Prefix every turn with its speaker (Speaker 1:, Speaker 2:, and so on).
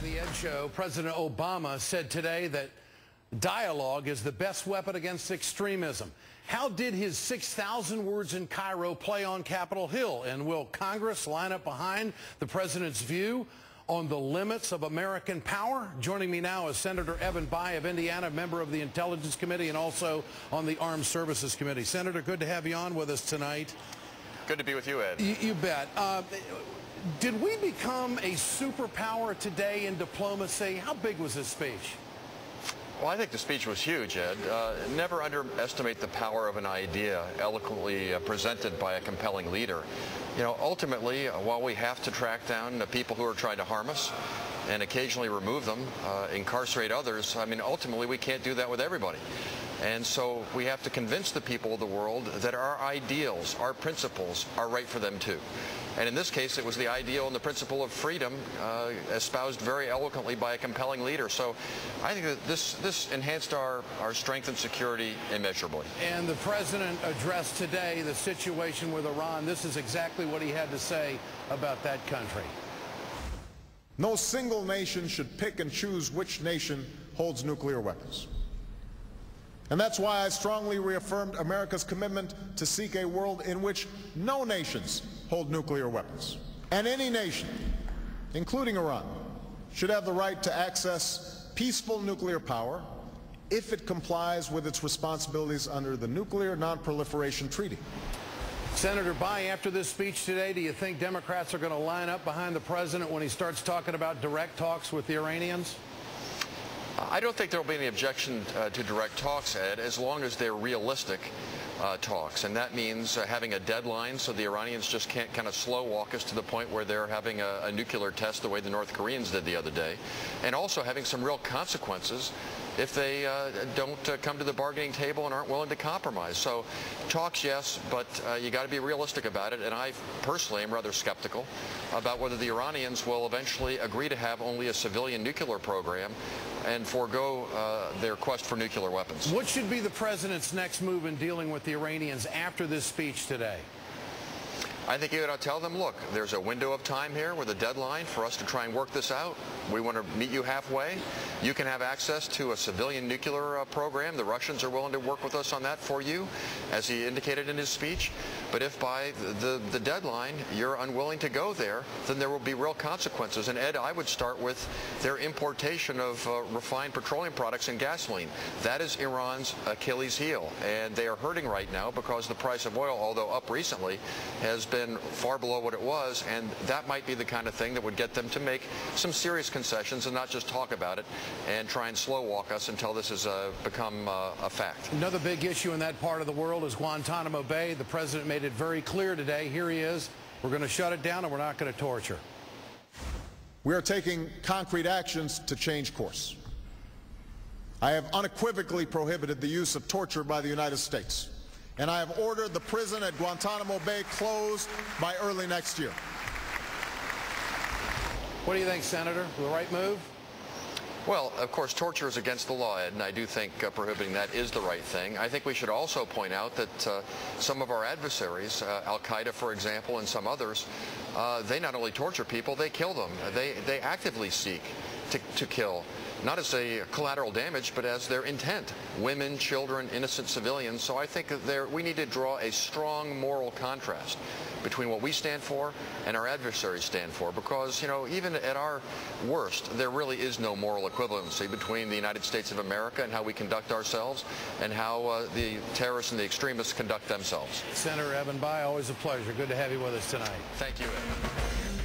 Speaker 1: the Ed Show, President Obama said today that dialogue is the best weapon against extremism. How did his 6,000 words in Cairo play on Capitol Hill? And will Congress line up behind the president's view on the limits of American power? Joining me now is Senator Evan Bayh of Indiana, member of the Intelligence Committee and also on the Armed Services Committee. Senator, good to have you on with us tonight.
Speaker 2: Good to be with you, Ed.
Speaker 1: You bet. Did we become a superpower today in diplomacy? How big was this speech?
Speaker 2: Well, I think the speech was huge, Ed. Never underestimate the power of an idea eloquently presented by a compelling leader. You know, ultimately, while we have to track down the people who are trying to harm us and occasionally remove them, incarcerate others, I mean, ultimately we can't do that with everybody. And so we have to convince the people of the world that our ideals, our principles, are right for them too. And in this case, it was the ideal and the principle of freedom espoused very eloquently by a compelling leader. So I think that this enhanced our strength and security immeasurably.
Speaker 1: And the president addressed today the situation with Iran. This is exactly what he had to say about that country.
Speaker 3: No single nation should pick and choose which nation holds nuclear weapons. And that's why I strongly reaffirmed America's commitment to seek a world in which no nations hold nuclear weapons. And any nation, including Iran, should have the right to access peaceful nuclear power if it complies with its responsibilities under the Nuclear Non-Proliferation Treaty.
Speaker 1: Senator Bayh, after this speech today, do you think Democrats are going to line up behind the president when he starts talking about direct talks with the Iranians?
Speaker 2: I don't think there will be any objection to direct talks, Ed, as long as they're realistic talks. And that means having a deadline so the Iranians just can't kind of slow walk us to the point where they're having a nuclear test the way the North Koreans did the other day. And also having some real consequences if they don't come to the bargaining table and aren't willing to compromise. So talks, yes, but you got to be realistic about it. And I personally am rather skeptical about whether the Iranians will eventually agree to have only a civilian nuclear program and forego their quest for nuclear weapons.
Speaker 1: What should be the president's next move in dealing with the Iranians after this speech today?
Speaker 2: I think you got to tell them, look, there's a window of time here with a deadline for us to try and work this out. We want to meet you halfway. You can have access to a civilian nuclear program. The Russians are willing to work with us on that for you, as he indicated in his speech. But if by the deadline you're unwilling to go there, then there will be real consequences. And Ed, I would start with their importation of refined petroleum products and gasoline. That is Iran's Achilles heel. And they are hurting right now because the price of oil, although up recently, has been far below what it was, and that might be the kind of thing that would get them to make some serious concessions and not just talk about it and try and slow walk us until this has become a fact.
Speaker 1: Another big issue in that part of the world is Guantanamo Bay. The president made it very clear today. Here he is. We're going to shut it down and we're not going to torture.
Speaker 3: We are taking concrete actions to change course. I have unequivocally prohibited the use of torture by the United States. And I have ordered the prison at Guantanamo Bay closed by early next year.
Speaker 1: What do you think, Senator? The right move?
Speaker 2: Well, of course, torture is against the law, Ed, and I do think prohibiting that is the right thing. I think we should also point out that some of our adversaries, Al-Qaeda, for example, and some others, they not only torture people, they kill them. They actively seek to kill, not as a collateral damage, but as their intent. Women, children, innocent civilians. So I think that we need to draw a strong moral contrast between what we stand for and our adversaries stand for, because, you know, even at our worst, there really is no moral equivalency between the United States of America and how we conduct ourselves and how the terrorists and the extremists conduct themselves.
Speaker 1: Senator Evan Bayh, always a pleasure. Good to have you with us tonight.
Speaker 2: Thank you, Ed.